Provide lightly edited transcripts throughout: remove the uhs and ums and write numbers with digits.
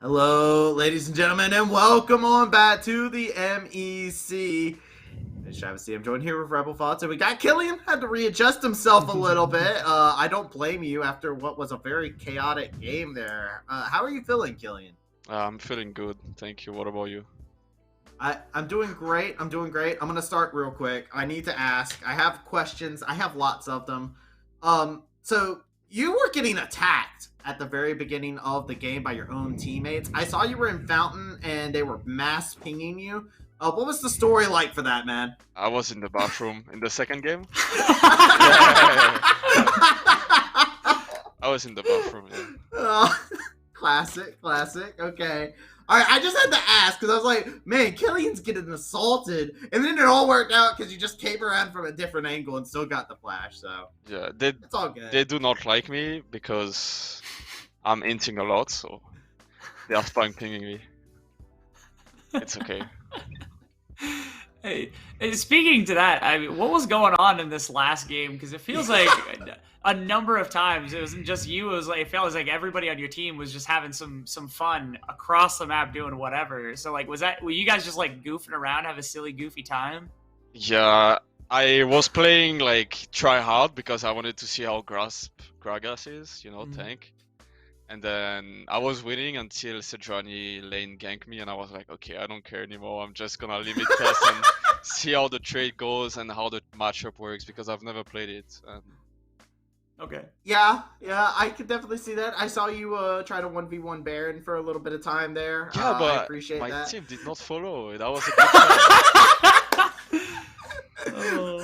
Hello, ladies and gentlemen, and welcome on back to the MEC. It's Travis C. I'm joined here with Rebel Thoughts, and we got Kyllian. Had to readjust himself a little bit. I don't blame you after what was a very chaotic game there. How are you feeling, Kyllian? I'm feeling good, thank you. What about you? I'm doing great. I'm going to start real quick. I need to ask. I have questions. I have lots of them. So you were getting attacked at the very beginning of the game by your own teammates. I saw you were in Fountain and they were mass pinging you. What was the story like for that, man? I was in the bathroom in the second game. I was in the bathroom, yeah. Classic. Okay. All right, I just had to ask because I was like, man, Kyllian's getting assaulted, and then it all worked out because you just came around from a different angle and still got the flash. So Yeah, it's all good. they do not like me because I'm inting a lot, so they are spam pinging me. It's okay. Hey, speaking to that, I mean, what was going on in this last game? Because it feels like a number of times it wasn't just you. It was like it felt like everybody on your team was just having some fun across the map doing whatever. So like, were you guys just like goofing around, have a silly goofy time? Yeah, I was playing like try hard because I wanted to see how Gragas is, tank. And then I was winning until Sejuani lane ganked me, and I was like, okay, I don't care anymore. I'm just gonna limit test and see how the trade goes and how the matchup works because I've never played it. Okay. Yeah, I could definitely see that. I saw you try to 1v1 Baron for a little bit of time there. Yeah, but I appreciate my that. team did not follow. That was a good try.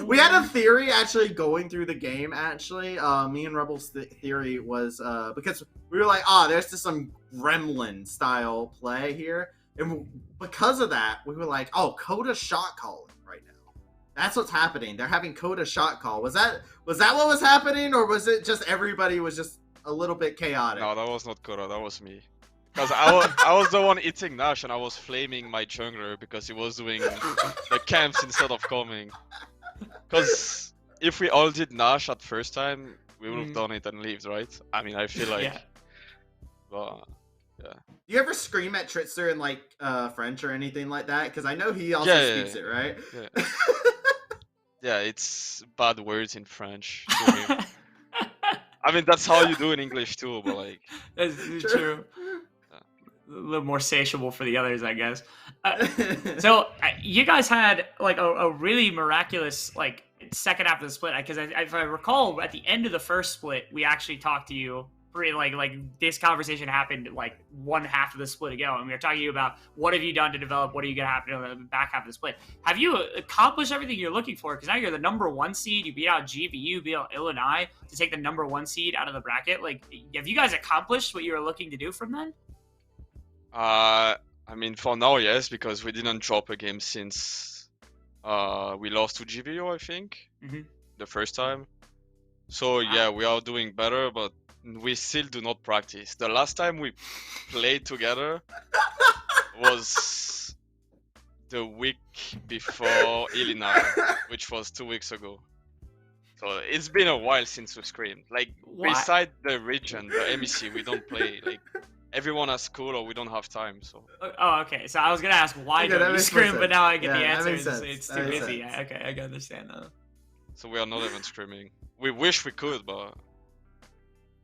We had a theory actually going through the game. Actually, me and Rebel's theory was because we were like, there's just some gremlin style play here, and because of that, we were like, Coda shot calling right now. That's what's happening. They're having Coda shot call. Was that what was happening, or was it just everybody was just a little bit chaotic? No, that was not Coda. That was me. Because I was the one eating Nash, and I was flaming my jungler because he was doing the camps instead of coming. Because if we all did Nash at first time, we would have done it and lived, right? I mean, I feel like... Yeah. But, yeah. Do you ever scream at Tritzer in like French or anything like that? Because I know he also speaks it, right? Yeah. Yeah, it's bad words in French. I mean, that's how you do in English too, but like... That's true. A little more satiable for the others, I guess. So you guys had like a really miraculous like second half of the split, because if I recall, at the end of the first split, we actually talked to you. Like this conversation happened like one half of the split ago, and we were talking to you about what have you done to develop, what are you gonna happen in the back half of the split. Have you accomplished everything you're looking for? Because now you're the number 1 seed. You beat out GVU, beat out Illinois to take the number 1 seed out of the bracket. Like, have you guys accomplished what you were looking to do from then? I mean, for now, yes, because we didn't drop a game since we lost to GVO, I think, the first time. So yeah, we are doing better, but we still do not practice. The last time we played together was the week before Illinois, which was 2 weeks ago. So it's been a while since we screamed. Like, beside the region, the MEC, we don't play. Like, everyone has school or we don't have time, so... Oh, okay. So I was going to ask why don't you scream, but now I get the answer. It's too busy. Yeah, okay, I can understand that. So we are not even screaming. We wish we could, but...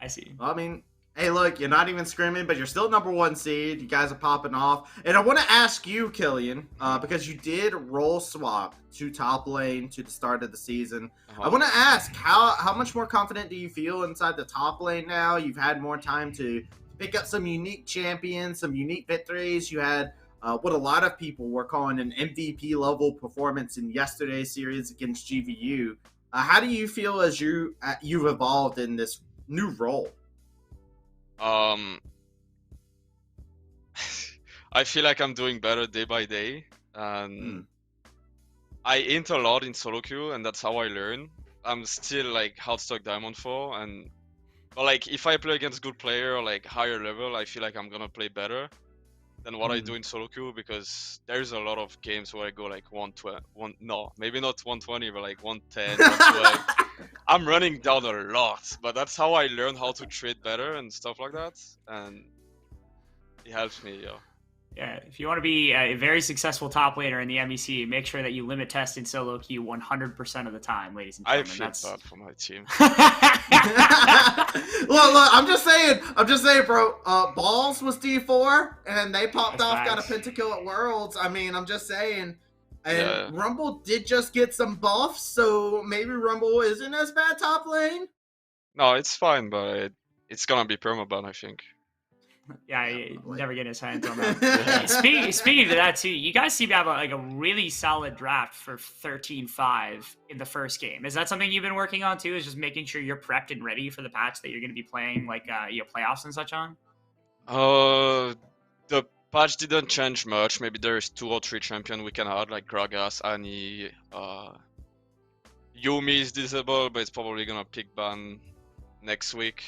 I see. Well, I mean, hey, look, you're not even screaming, but you're still number 1 seed. You guys are popping off. And I want to ask you, Kyllian, because you did role swap to top lane to the start of the season. I want to ask, how much more confident do you feel inside the top lane now? You've had more time to pick up some unique champions, some unique victories. You had what a lot of people were calling an MVP level performance in yesterday's series against GVU. How do you feel as you've evolved in this new role? I feel like I'm doing better day by day, and I int a lot in solo queue, and that's how I learn. I'm still like hardstock Diamond 4, but like if I play against good player or like higher level, I feel like I'm gonna play better than what I do in solo queue, because there's a lot of games where I go like 120, no, maybe not 120, but like 110, 112. I'm running down a lot, but that's how I learned how to trade better and stuff like that. And It helps me, yeah. Yeah, if you want to be a very successsul top laner in the MEC, make sure that you limit test in solo queue 100% of the time, ladies and I gentlemen. feel bad for my team. Look, I'm just saying, bro. Balls was D4, and they popped That's off, got a facts. pentakill at Worlds. I mean, I'm just saying. And Yeah. Rumble did just get some buffs, so maybe Rumble isn't as bad top lane. No, it's fine, but it's gonna be permaban, I think. Yeah, Definitely. never get his hands on that. Speaking of that too, you guys seem to have a really solid draft for 13-5 in the first game. Is that something you've been working on too? Is just making sure you're prepped and ready for the patch that you're going to be playing, like playoffs and such on? The patch didn't change much. Maybe there's 2 or 3 champions we can add, like Gragas, Annie, Yumi is disabled, but it's probably gonna pick ban next week.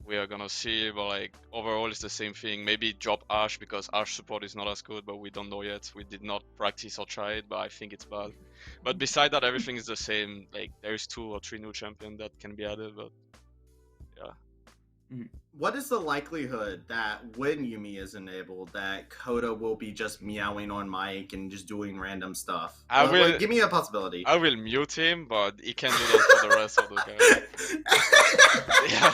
We are gonna see, but like overall it's the same thing. Maybe drop Ash because Ash support is not as good, but we don't know yet. We did not practice or try it, but I think it's bad. But beside that, everything is the same. Like there's 2 or 3 new champions that can be added, but yeah. What is the likelihood that when Yumi is enabled, that Coda will be just meowing on mic and just doing random stuff? Give me a possibility. I will mute him, but he can do that for the rest of the guys. Yeah.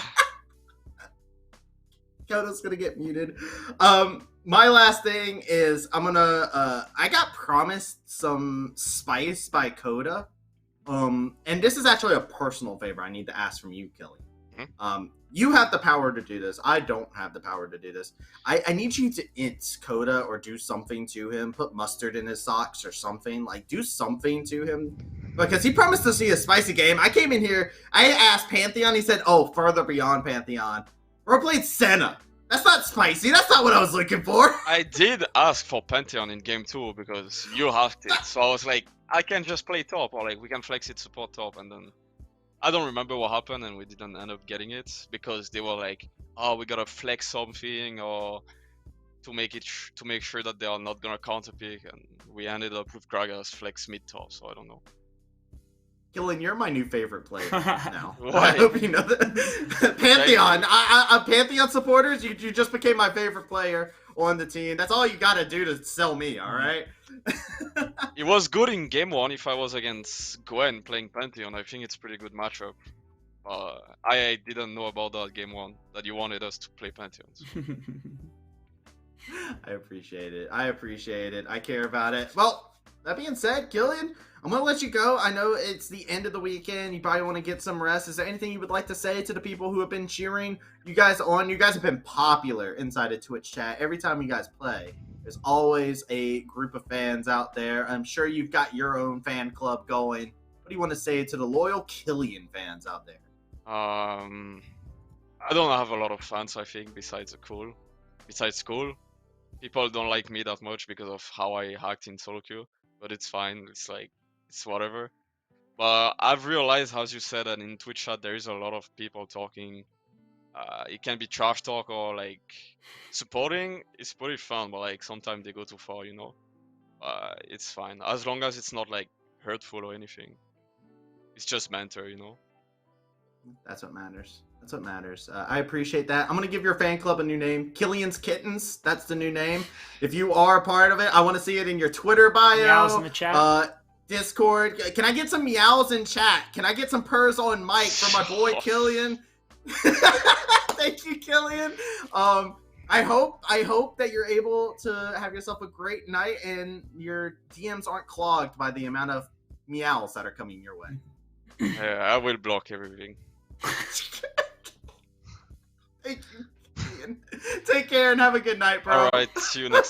Coda's gonna get muted. My last thing is I got promised some spice by Coda. And this is actually a personal favor I need to ask from you, Kyllian. You have the power to do this. I don't have the power to do this. I need you to int Coda or do something to him. Put mustard in his socks or something. Like, do something to him. Because he promised to see a spicy game. I came in here. I asked Pantheon. He said, oh, further beyond Pantheon. Bro played Senna. That's not spicy. That's not what I was looking for. I did ask for Pantheon in game 2 because you asked it. So I was like, I can just play top, or like we can flex it support top, and then I don't remember what happened, and we didn't end up getting it because they were like, oh, we gotta flex something or to make sure that they are not gonna counter pick, and we ended up with Gragas flex mid top. So I don't know. Kyllian, you're my new favorite player now. Why? I hope you know that. Pantheon. Pantheon supporters, you just became my favorite player on the team. That's all you gotta do to sell me, alright? It was good in game 1 if I was against Gwen playing Pantheon. I think it's a pretty good matchup. I didn't know about that game 1, that you wanted us to play Pantheons. I appreciate it. I care about it. Well, that being said, Kyllian, I'm going to let you go. I know it's the end of the weekend. You probably want to get some rest. Is there anything you would like to say to the people who have been cheering you guys on? You guys have been popular inside of Twitch chat. Every time you guys play, there's always a group of fans out there. I'm sure you've got your own fan club going. What do you want to say to the loyal Kyllian fans out there? I don't have a lot of fans, I think, besides school. People don't like me that much because of how I hacked in solo queue, but it's fine. It's like, it's whatever. But I've realized, as you said, that in Twitch chat there is a lot of people talking. It can be trash talk or like supporting. It's pretty fun, but like sometimes they go too far, you know. It's fine as long as it's not like hurtful or anything. It's just banter, you know. That's what matters. I appreciate that. I'm going to give your fan club a new name. Kyllian's Kittens. That's the new name. If you are a part of it, I want to see it in your Twitter bio. Meows in the chat. Discord. Can I get some meows in chat? Can I get some purrs on mic for my boy Kyllian? Thank you, Kyllian. I hope that you're able to have yourself a great night and your DMs aren't clogged by the amount of meows that are coming your way. Yeah, I will block everything. Thank you, Ian. Take care and have a good night, bro. Alright, see you next